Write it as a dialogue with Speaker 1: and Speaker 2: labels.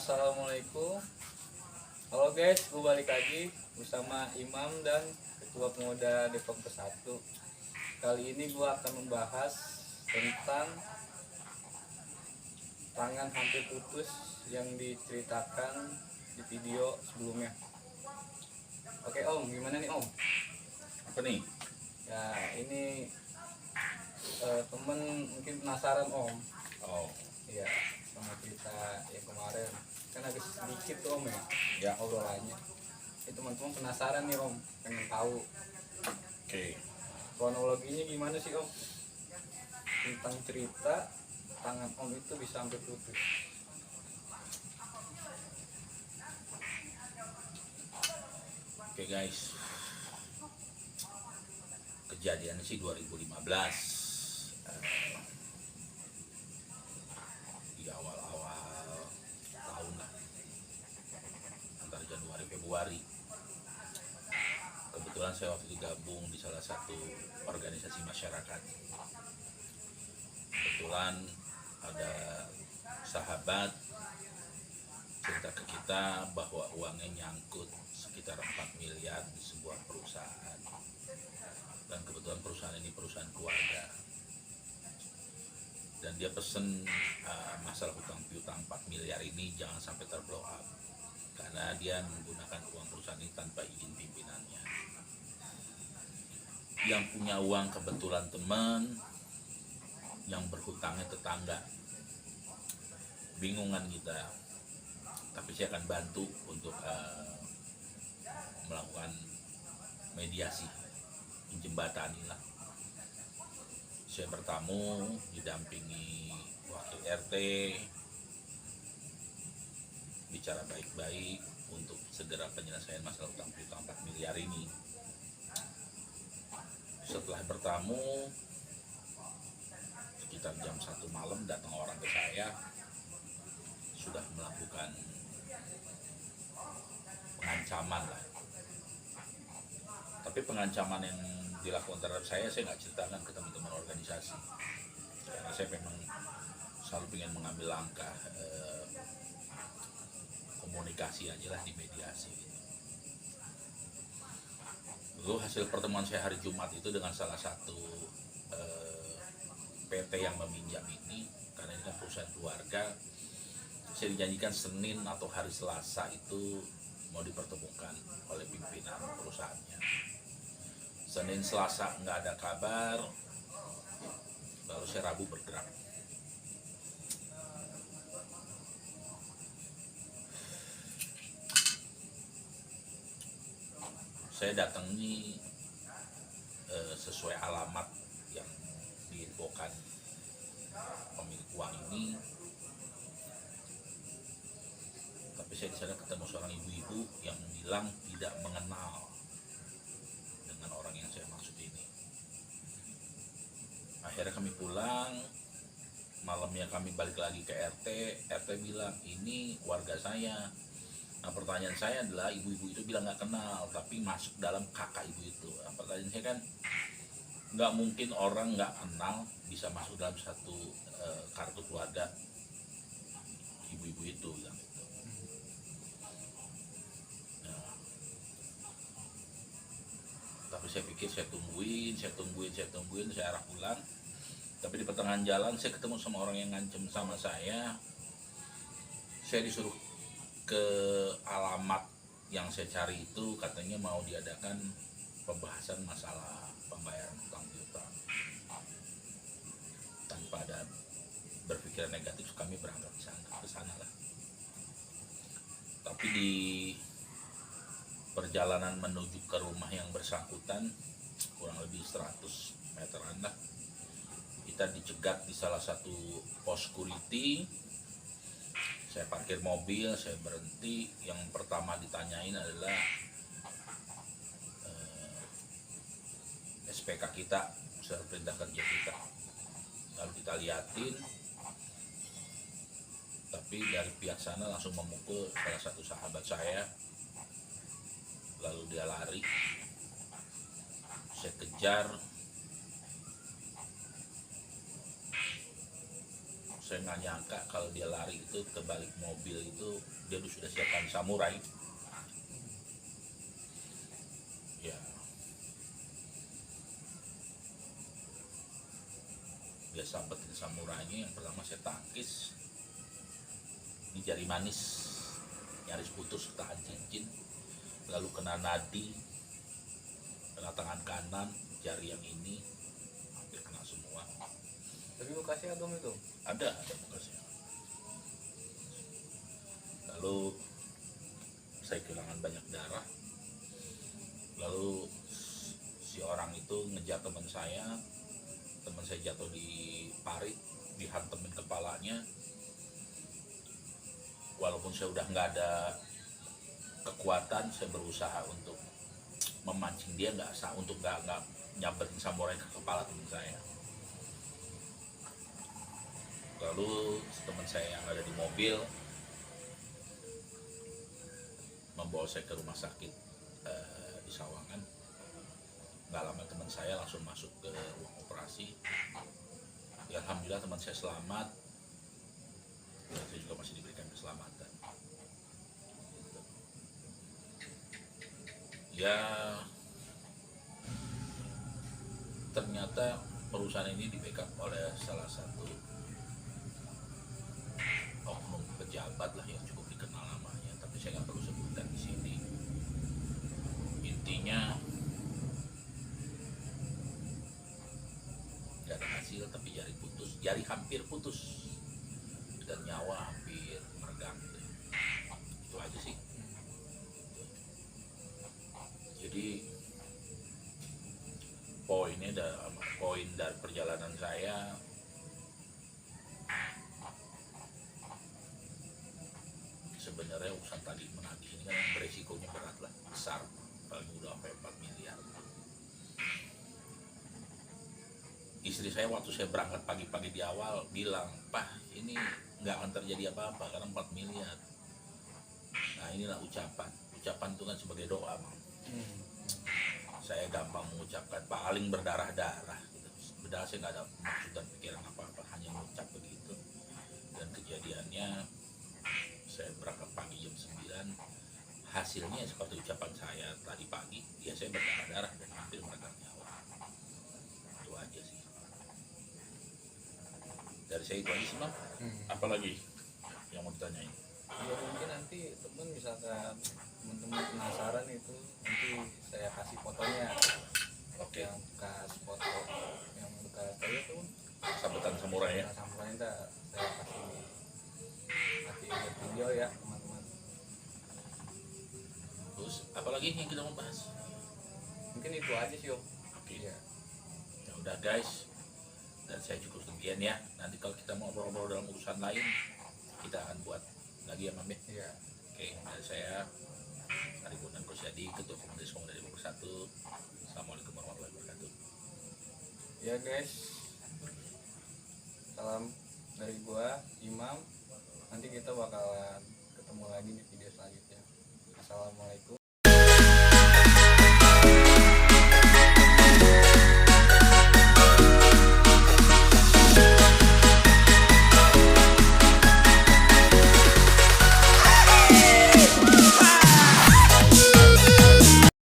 Speaker 1: Assalamualaikum. Halo guys, gue balik lagi bersama Imam dan Ketua Pemuda Depok ke-1. Kali ini gue akan membahas tentang tangan hampir putus yang diceritakan di video sebelumnya. Oke Om, gimana nih Om?
Speaker 2: Apa nih?
Speaker 1: Ya ini temen mungkin penasaran Om.
Speaker 2: Oh,
Speaker 1: Iya, sama cerita yang kemarin kan agak sedikit tuh Om ya,
Speaker 2: ya.
Speaker 1: obrolannya. Teman-teman penasaran nih Om, pengen tahu
Speaker 2: Oke.
Speaker 1: kronologinya gimana sih Om tentang cerita tangan Om itu bisa sampai putus.
Speaker 2: Oke guys. Kejadiannya sih 2015. Di awal-awal tahun lah. Antara Januari Februari. Kebetulan saya waktu itu gabung di salah satu organisasi masyarakat. Kebetulan ada sahabat cerita ke kita bahwa uangnya nyangkut sekitar 4 miliar di sebuah perusahaan, dan kebetulan perusahaan ini perusahaan keluarga, dan dia pesen masalah hutang piutang 4 miliar ini jangan sampai terblow up karena dia menggunakan uang perusahaan ini tanpa izin pimpinannya. Yang punya uang kebetulan teman, yang berhutangnya tetangga. Bingungan kita, tapi saya akan bantu untuk melakukan mediasi, menjembatani lah. Saya bertamu didampingi wakil RT, bicara baik-baik untuk segera penyelesaian masalah utang piutang 4 miliar ini. Setelah bertamu sekitar jam 1 malam datang orang ke saya, sudah melakukan pengancaman lah. Tapi pengancaman yang dilakukan terhadap saya nggak ceritakan ke teman-teman organisasi, karena saya memang selalu ingin mengambil langkah komunikasi aja lah, di mediasi gitu. Lalu hasil pertemuan saya hari Jumat itu dengan salah satu PT yang meminjam ini, karena ini kan perusahaan keluarga, saya dijanjikan Senin atau hari Selasa itu mau dipertemukan oleh pimpinan perusahaannya. Senin Selasa nggak ada kabar, lalu saya Rabu bergerak. Saya datangi sesuai alamat yang diinfokan pemilik uang ini, tapi saya di sana ketemu seorang ibu-ibu yang bilang tidak mengenal dengan orang yang saya maksud ini. Akhirnya kami pulang, malamnya kami balik lagi ke RT. RT bilang ini warga saya. Nah, pertanyaan saya adalah ibu-ibu itu bilang nggak kenal, tapi masuk dalam kakak ibu itu. Nah, pertanyaan saya kan, nggak mungkin orang nggak kenal bisa masuk dalam satu kartu keluarga ibu-ibu itu bilang gitu. Nah, tapi saya pikir saya tungguin, saya arah pulang. Tapi di pertengahan jalan saya ketemu sama orang yang ngancem sama saya. Saya disuruh ke alamat yang saya cari itu, katanya mau diadakan pembahasan masalah pembayaran hutang piutang. Tanpa ada berpikiran negatif, kami berangkat ke sana lah. Tapi di perjalanan menuju ke rumah yang bersangkutan, kurang lebih 100 meteran lah, kita dicegat di salah satu pos security. Saya parkir mobil, saya berhenti. Yang pertama ditanyain adalah SPK kita, surat perintah kerja kita. Lalu kita liatin, tapi dari pihak sana langsung memukul salah satu sahabat saya. Lalu dia lari, saya kejar. saya nggak nyangka kalau dia lari itu ke balik mobil itu dia sudah siapkan samurai. Ya, dia sampetin samurainya. Yang pertama saya tangkis, ini jari manis nyaris putus tahan cincin, lalu kena nadi, kena tangan kanan, jari yang ini hampir kena semua.
Speaker 1: Tapi bekasnya dong itu.
Speaker 2: Ada bekasnya. Lalu saya kehilangan banyak darah. Lalu si orang itu ngejar teman saya jatuh di parit, dihantemin kepalanya. Walaupun saya udah nggak ada kekuatan, saya berusaha untuk memancing dia untuk nggak nyamperin samurai ke kepala teman saya. Lalu teman saya yang ada di mobil membawa saya ke rumah sakit di Sawangan. Nggak lama teman saya langsung masuk ke ruang operasi. Ya, alhamdulillah teman saya selamat. Dan saya juga masih diberikan keselamatan. Gitu. Ya, ternyata perusahaan ini di-backup oleh salah satu oknum pejabat lah yang cukup dikenal namanya, tapi saya nggak perlu sebutkan di sini. Intinya nggak ada hasil, tapi jari hampir putus dan nyawa hampir meregang. Itu aja sih. Jadi poin dari perjalanan saya, sebenarnya urusan tadi menagih ini kan beresikonya berat lah, besar, paling udah sampai 4 miliar. Istri saya waktu saya berangkat pagi-pagi di awal bilang, "Pak, ini nggak akan terjadi apa-apa karena 4 miliar." Nah, inilah ucapan itu kan sebagai doa, Bang. Saya gampang mengucapkan, paling berdarah-darah gitu. Sebenarnya saya nggak ada maksud dan pikiran apa-apa, hanya mengucap begitu. Dan kejadiannya saya berangkat pagi jam 9, hasilnya seperti ucapan saya tadi pagi, ya saya berdarah-darah dan hampir meregang nyawa. Itu aja sih dari saya, itu aja sih, Bang. Apalagi yang mau ditanyain?
Speaker 1: Ya mungkin nanti misalkan teman-teman penasaran itu, nanti saya kasih fotonya.
Speaker 2: Oke.
Speaker 1: Yang bekas foto, yang bekas tadi itu
Speaker 2: Sabetan samurai ya.
Speaker 1: samurai, saya kasih video ya teman-teman.
Speaker 2: Terus apalagi yang kita mau bahas?
Speaker 1: Mungkin itu aja sih, Om.
Speaker 2: Oke.
Speaker 1: Iya.
Speaker 2: Ya udah guys, dan saya cukup sekian ya. Nanti kalau kita mau ngobrol dalam urusan lain, kita akan buat lagi ya, Mam.
Speaker 1: Iya.
Speaker 2: Oke, dari saya Arifin dan Kusyadi, Ketua Komunitas Pemuda Depok 1. Assalamualaikum warahmatullahi wabarakatuh.
Speaker 1: Ya guys, salam dari gua Imam. Nanti kita bakalan ketemu lagi di video selanjutnya. Assalamualaikum